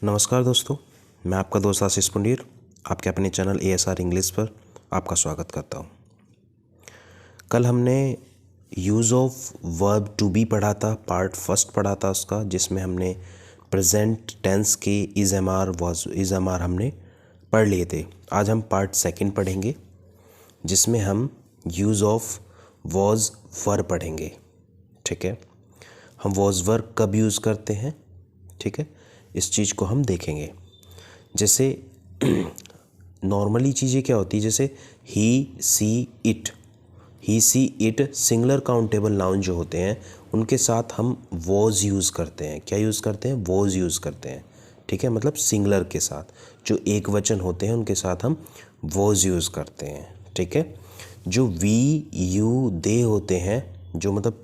नमस्कार दोस्तों, मैं आपका दोस्त आशीष पुंडीर आपके अपने चैनल ASR इंग्लिश पर आपका स्वागत करता हूँ। कल हमने use of verb to be पढ़ा था, पार्ट फर्स्ट पढ़ा था उसका, जिसमें हमने प्रेजेंट टेंस के is am are was is am are हमने पढ़ लिए थे। आज हम पार्ट सेकंड पढ़ेंगे जिसमें हम यूज़ ऑफ वॉज वर पढ़ेंगे। ठीक है, हम वॉज वर कब यूज़ करते हैं, ठीक है, इस चीज़ को हम देखेंगे। जैसे नॉर्मली चीज़ें क्या होती है, जैसे ही she it singular countable noun जो होते हैं उनके साथ हम वॉज यूज़ करते हैं। क्या यूज़ करते हैं? वॉज यूज़ करते हैं। ठीक है, मतलब सिंगुलर के साथ जो एक वचन होते हैं उनके साथ हम वॉज यूज़ करते हैं। ठीक है, जो वी यू दे होते हैं, जो मतलब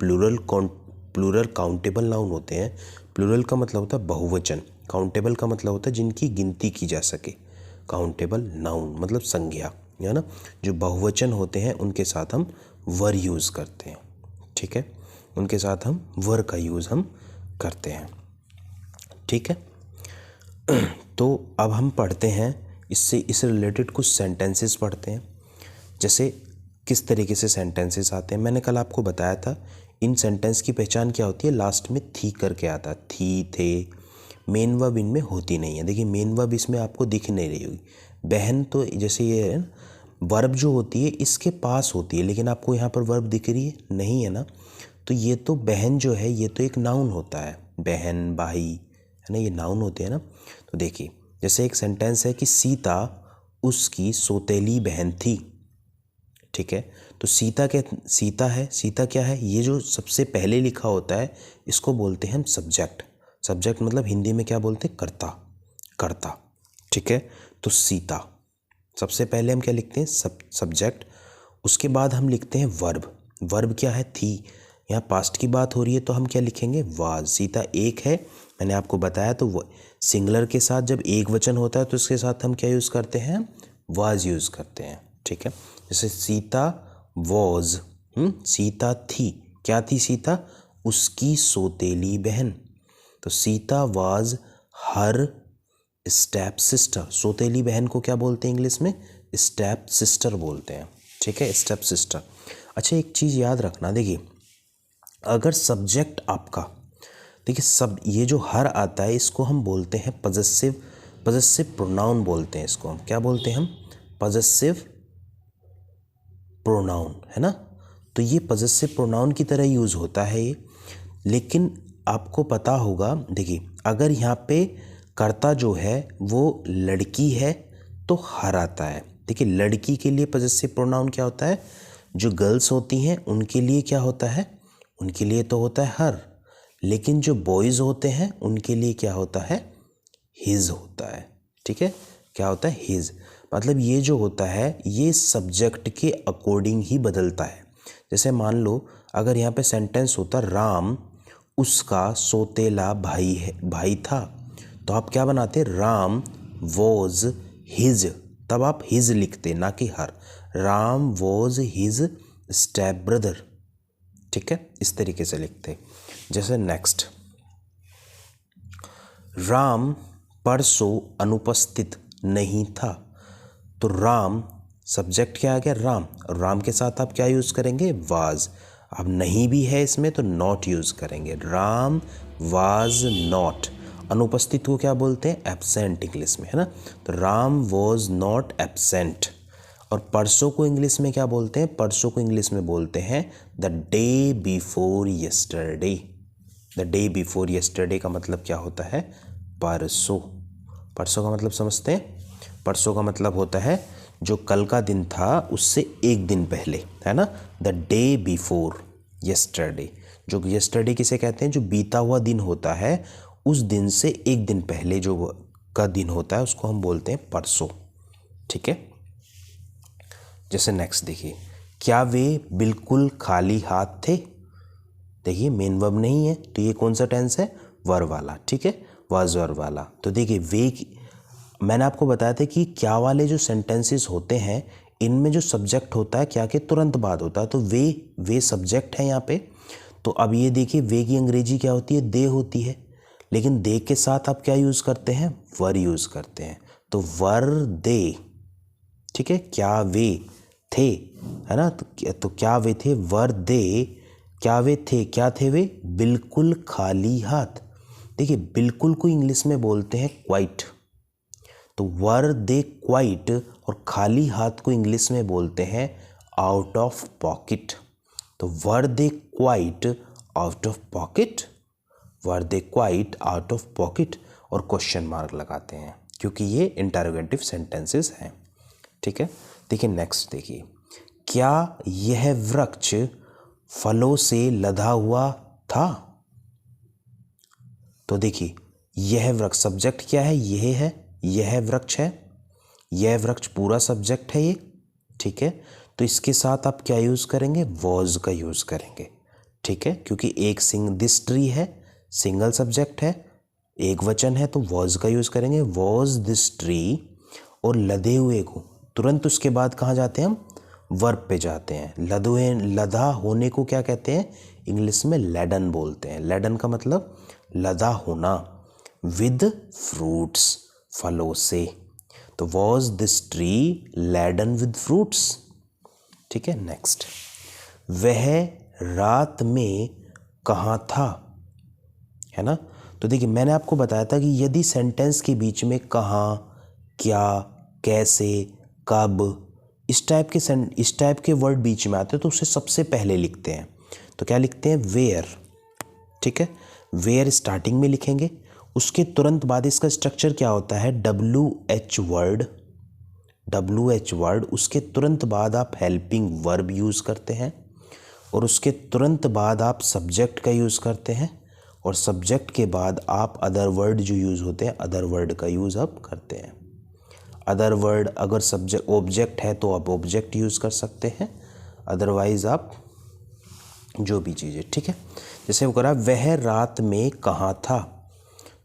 प्लूरल काउंटेबल नाउन होते हैं। प्लूरल का मतलब होता है बहुवचन, काउंटेबल का मतलब होता है जिनकी गिनती की जा सके। काउंटेबल नाउन मतलब संज्ञा, है ना। जो बहुवचन होते हैं उनके साथ हम वर यूज़ करते हैं। ठीक है, उनके साथ हम वर का यूज़ हम करते हैं। ठीक है, तो अब हम पढ़ते हैं इससे रिलेटेड कुछ सेंटेंसेस पढ़ते हैं। जैसे किस तरीके से सेंटेंसेस आते हैं। मैंने कल आपको बताया था इन सेंटेंस की पहचान क्या होती है, लास्ट में थी करके आता, थी, थे। मेन वर्ब इनमें होती नहीं है। देखिए मेन वर्ब इसमें आपको दिख नहीं रही होगी। बहन तो जैसे ये है, वर्ब जो होती है इसके पास होती है, लेकिन आपको यहाँ पर वर्ब दिख रही है नहीं, है ना। तो ये तो बहन जो है ये तो एक नाउन होता है, बहन, भाई, है ना, ये नाउन होते हैं ना। तो देखिए जैसे एक सेंटेंस है कि सीता उसकी सौतेली बहन थी। ठीक है, तो सीता है, सीता क्या है, ये जो सबसे पहले लिखा होता है इसको बोलते हैं हम सब्जेक्ट। सब्जेक्ट मतलब हिंदी में क्या बोलते हैं? कर्ता। ठीक है, तो सीता सबसे पहले हम क्या लिखते हैं? सब्जेक्ट। उसके बाद हम लिखते हैं वर्ब। वर्ब क्या है? थी। यहाँ पास्ट की बात हो रही है तो हम क्या लिखेंगे? वाज। सीता एक है, मैंने आपको बताया। तो वो सिंगुलर के साथ जब एक वचन होता है तो इसके साथ हम क्या यूज़ करते हैं? वाज यूज़ करते हैं। ठीक है, जैसे सीता वॉज, सीता थी। क्या थी सीता? उसकी सौतेली बहन। तो Sita was her step sister. सौतेली बहन को क्या बोलते हैं इंग्लिश में? स्टेप सिस्टर बोलते हैं। ठीक है, स्टेप सिस्टर। अच्छा एक चीज़ याद रखना, देखिए अगर सब्जेक्ट आपका, देखिए सब ये जो हर आता है इसको हम बोलते हैं पजेसिव प्रोनाउन बोलते हैं। इसको हम क्या बोलते हैं? हम पजेसिव प्रोनाउन, है ना। तो ये पजेसिव प्रोनाउन की तरह यूज़ होता है ये। लेकिन आपको पता होगा, देखिए अगर यहाँ पे कर्ता जो है वो लड़की है तो हर आता है। देखिए लड़की के लिए पजेसिव प्रोनाउन क्या होता है? जो गर्ल्स होती हैं उनके लिए क्या होता है? उनके लिए तो होता है हर। लेकिन जो बॉयज़ होते हैं उनके लिए क्या होता है? हिज होता है। ठीक है, क्या होता है? हिज। मतलब ये जो होता है ये सब्जेक्ट के अकॉर्डिंग ही बदलता है। जैसे मान लो अगर यहाँ पे सेंटेंस होता राम उसका सौतेला भाई था, तो आप क्या बनाते? Ram was his. तब आप हिज लिखते ना कि her. Ram was his step brother. ठीक है, इस तरीके से लिखते। जैसे नेक्स्ट, राम परसों अनुपस्थित नहीं था। तो राम सब्जेक्ट क्या आ गया? राम। और राम के साथ आप क्या यूज़ करेंगे? वाज। अब नहीं भी है इसमें तो नॉट यूज़ करेंगे। Ram was not. अनुपस्थित को क्या बोलते हैं? एब्सेंट इंग्लिश में, है ना। तो राम वॉज नॉट एब्सेंट। और परसों को इंग्लिश में क्या बोलते हैं? परसों को इंग्लिश में बोलते हैं the day before yesterday. The day before yesterday का मतलब क्या होता है? परसों। परसों का मतलब समझते हैं? परसों का मतलब होता है जो कल का दिन था उससे एक दिन पहले, है ना। The day before yesterday. जो यस्टरडे किसे कहते हैं? जो बीता हुआ दिन होता है, उस दिन से एक दिन पहले जो का दिन होता है उसको हम बोलते हैं परसों। ठीक है, जैसे नेक्स्ट देखिए, क्या वे बिल्कुल खाली हाथ थे? देखिए मेन वर्ब नहीं है तो ये कौन सा टेंस है? वर्ब वाला। ठीक है, वाज वर्ब वाला। तो देखिए मैंने आपको बताया था कि क्या वाले जो सेंटेंसेस होते हैं इनमें जो सब्जेक्ट होता है क्या के तुरंत बाद होता है। तो वे सब्जेक्ट है यहाँ पे। तो अब ये देखिए वे की अंग्रेजी क्या होती है? दे होती है। लेकिन दे के साथ आप क्या यूज़ करते हैं, वर यूज़ करते हैं। तो वर दे, ठीक है, क्या वे थे, है ना, तो क्या वे थे, वर दे, क्या वे थे, क्या थे वे, बिल्कुल खाली हाथ। देखिए बिल्कुल को इंग्लिश में बोलते हैं क्वाइट, तो वर दे क्वाइट, और खाली हाथ को इंग्लिश में बोलते हैं आउट ऑफ पॉकेट। तो were they quite out of pocket, were they quite out of pocket, और क्वेश्चन मार्क लगाते हैं क्योंकि ये इंटरोगेटिव सेंटेंसेस हैं, ठीक है। देखिए नेक्स्ट, देखिए, क्या यह वृक्ष फलों से लदा हुआ था। तो देखिए यह वृक्ष, सब्जेक्ट क्या है, यह है, यह वृक्ष है, यह वृक्ष पूरा सब्जेक्ट है ये, ठीक है। तो इसके साथ आप क्या यूज़ करेंगे, वॉज का यूज़ करेंगे, ठीक है, क्योंकि एक दिस ट्री है, सिंगल सब्जेक्ट है, एक वचन है, तो वॉज का यूज़ करेंगे, वॉज दिस ट्री। और लदे हुए को तुरंत उसके बाद कहाँ जाते हैं हम, वर्ब पे जाते हैं। लदा होने को क्या कहते हैं, इंग्लिश में लैडन बोलते हैं। लैडन का मतलब लदा होना, विद फ्रूट्स, फलों से। तो was this tree laden with fruits, ठीक है। नेक्स्ट, वह रात में कहाँ था, है ना। तो देखिए मैंने आपको बताया था कि यदि सेंटेंस के बीच में कहाँ, क्या, कैसे, कब, इस टाइप के वर्ड बीच में आते हैं तो उसे सबसे पहले लिखते हैं। तो क्या लिखते हैं, वेयर, ठीक है, वेयर स्टार्टिंग में लिखेंगे। उसके तुरंत बाद इसका स्ट्रक्चर क्या होता है, WH वर्ड, उसके तुरंत बाद आप हेल्पिंग वर्ब यूज़ करते हैं, और उसके तुरंत बाद आप सब्जेक्ट का यूज़ करते हैं, और सब्जेक्ट के बाद आप अदर वर्ड जो यूज़ होते हैं, अदर वर्ड का यूज़ आप करते हैं। अदर वर्ड अगर सब्जेक्ट ऑब्जेक्ट है तो आप ऑब्जेक्ट यूज़ कर सकते हैं, अदरवाइज़ आप जो भी चीज़ें, ठीक है। जैसे वो करा, वह रात में कहाँ था।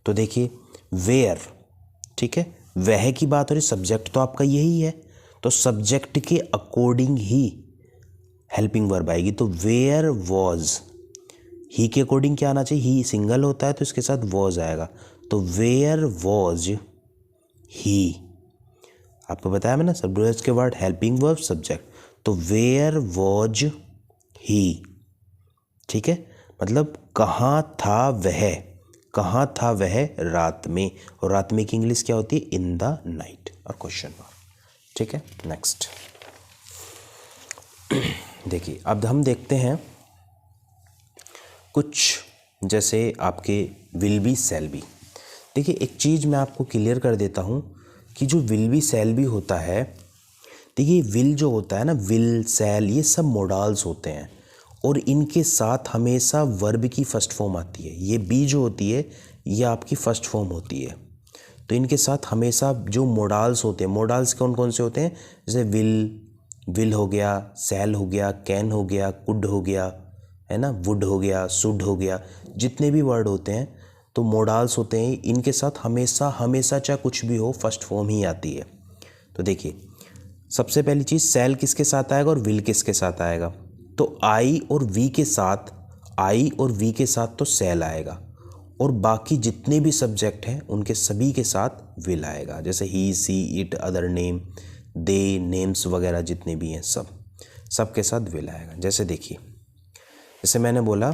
तो देखिए वेयर, ठीक है, वह की बात हो रही, सब्जेक्ट तो आपका यही है, तो सब्जेक्ट के अकॉर्डिंग ही हेल्पिंग वर्ब आएगी। तो वेयर वॉज, ही के अकॉर्डिंग क्या आना चाहिए, ही सिंगल होता है तो इसके साथ वॉज आएगा। तो वेयर वॉज ही, आपको बताया मैंने, सब्जेक्ट के वर्ड हेल्पिंग वर्ब सब्जेक्ट, तो वेयर वॉज ही, ठीक है, मतलब कहाँ था वह, कहाँ था वह रात में, और रात में की इंग्लिश क्या होती है, इन द नाइट, और क्वेश्चन मार्क, ठीक है। नेक्स्ट देखिए अब हम देखते हैं कुछ, जैसे आपके विल बी शैल बी। देखिए एक चीज़ मैं आपको क्लियर कर देता हूँ कि जो विल बी शैल बी होता है, देखिए विल जो होता है ना, विल शैल, ये सब मोडाल्स होते हैं, और इनके साथ हमेशा वर्ब की फर्स्ट फॉर्म आती है। ये बी जो होती है ये आपकी फर्स्ट फॉर्म होती है, तो इनके साथ हमेशा जो मोडाल्स होते हैं, मोडाल्स कौन कौन से होते हैं, जैसे विल हो गया, शैल हो गया, कैन हो गया, कुड हो गया, है ना, वुड हो गया, शुड हो गया, जितने भी वर्ड होते हैं तो मोडाल्स होते हैं। इनके साथ हमेशा हमेशा चाहे कुछ भी हो फर्स्ट फॉर्म ही आती है। तो देखिए सबसे पहली चीज़, शैल किसके साथ आएगा और विल किसके साथ आएगा, तो आई और वी के साथ तो शैल आएगा, और बाकी जितने भी सब्जेक्ट हैं उनके सभी के साथ विल आएगा। जैसे ही, she, it, other name, they, names वगैरह जितने भी हैं सब के साथ विल आएगा। जैसे देखिए, जैसे मैंने बोला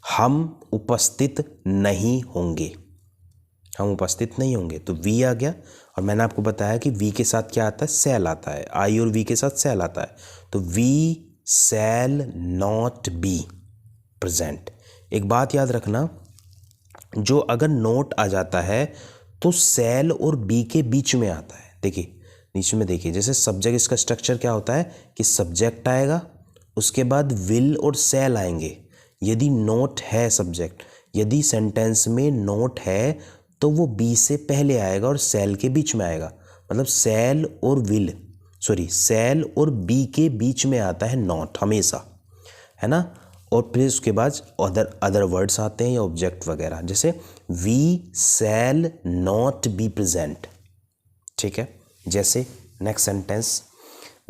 हम उपस्थित नहीं होंगे, हम उपस्थित नहीं होंगे, तो वी आ गया, और मैंने आपको बताया कि वी के साथ क्या आता है, शैल आता है, आई और वी के साथ शैल आता है, तो we shall not be present. एक बात याद रखना, जो अगर नोट आ जाता है तो शैल और बी के बीच में आता है। देखिए नीचे में देखिए, जैसे सब्जेक्ट, इसका स्ट्रक्चर क्या होता है कि सब्जेक्ट आएगा, उसके बाद विल और शैल आएंगे। यदि नोट है सब्जेक्ट, यदि सेंटेंस में नोट है तो वो बी से पहले आएगा और शैल के बीच में आएगा, मतलब शैल और बी के बीच में आता है नॉट हमेशा, है ना। और फिर उसके बाद अदर वर्ड्स आते हैं या ऑब्जेक्ट वगैरह, जैसे we shall not be present, ठीक है। जैसे नेक्स्ट सेंटेंस,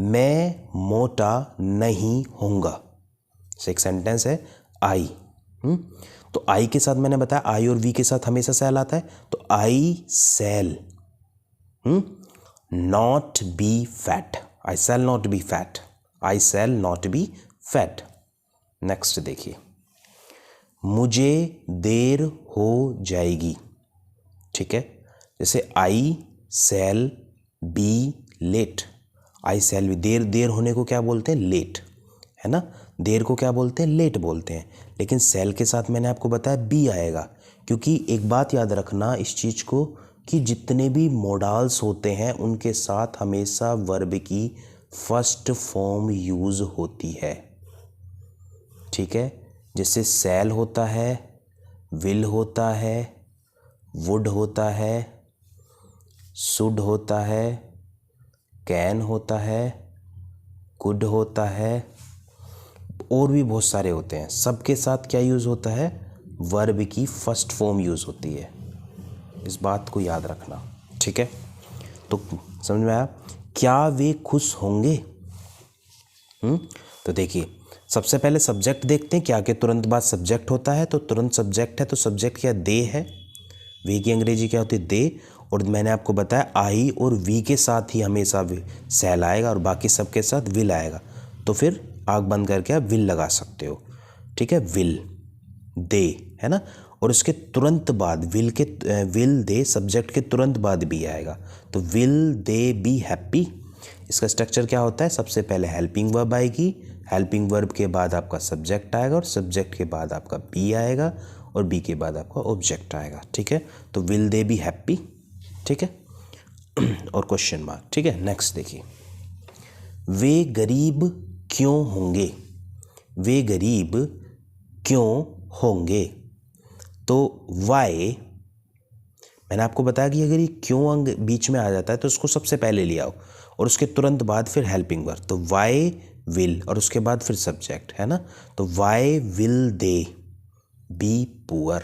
मैं मोटा नहीं होऊंगा, एक सेंटेंस है आई, तो आई के साथ मैंने बताया आई और वी के साथ हमेशा सेल आता है, तो I shall not be fat, I shall not be fat, I shall not be fat. Next देखिए, मुझे देर हो जाएगी, ठीक है। जैसे I shall be late, I shall be, देर होने को क्या बोलते हैं, लेट, है ना। देर को क्या बोलते हैं, लेट बोलते हैं। लेकिन सेल के साथ मैंने आपको बताया बी आएगा, क्योंकि एक बात याद रखना इस चीज़ को कि जितने भी मोडाल्स होते हैं उनके साथ हमेशा वर्ब की फर्स्ट फॉर्म यूज़ होती है, ठीक है। जैसे सेल होता है, विल होता है, वुड होता है, शुड होता है, कैन होता है, कुड होता है, और भी बहुत सारे होते हैं। सबके साथ क्या यूज़ होता है, वर्ब की फर्स्ट फॉर्म यूज़ होती है। इस बात को याद रखना, ठीक है। तो समझ में आया, क्या वे खुश होंगे। तो देखिए, सबसे पहले सब्जेक्ट देखते हैं, क्या के तुरंत बाद सब्जेक्ट होता है, तो तुरंत सब्जेक्ट है, तो सब्जेक्ट क्या, दे है। वे की अंग्रेजी क्या होती है, दे। और मैंने आपको बताया आई और वी के साथ ही हमेशा सेल आएगा और बाकी सबके साथ विल आएगा, तो फिर आँख बंद करके आप विल लगा सकते हो, ठीक है। विल, दे, है ना। और इसके तुरंत बाद विल दे सब्जेक्ट के तुरंत बाद भी आएगा, तो विल दे बी हैप्पी। इसका स्ट्रक्चर क्या होता है, सबसे पहले हेल्पिंग वर्ब आएगी, हेल्पिंग वर्ब के बाद आपका सब्जेक्ट आएगा और सब्जेक्ट के बाद आपका बी आएगा और बी के बाद आपका ऑब्जेक्ट आएगा, ठीक है। तो विल दे बी हैप्पी, ठीक है, और क्वेश्चन मार्क, ठीक है। नेक्स्ट देखिए, वे गरीब क्यों होंगे, वे गरीब क्यों होंगे। तो वाई, मैंने आपको बताया कि अगर ये क्यों अंग बीच में आ जाता है तो उसको सबसे पहले ले आओ और उसके तुरंत बाद फिर हेल्पिंग वर्ब, तो वाई विल और उसके बाद फिर सब्जेक्ट, है ना। तो why will they be poor,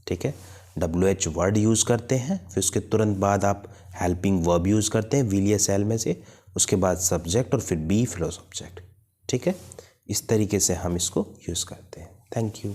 ठीक है। WH वर्ड यूज़ करते हैं, फिर उसके तुरंत बाद आप हेल्पिंग वर्ब यूज़ करते हैं विल या सेल में से, उसके बाद सब्जेक्ट और फिर बी फिर सब्जेक्ट, ठीक है। इस तरीके से हम इसको यूज़ करते हैं। Thank you.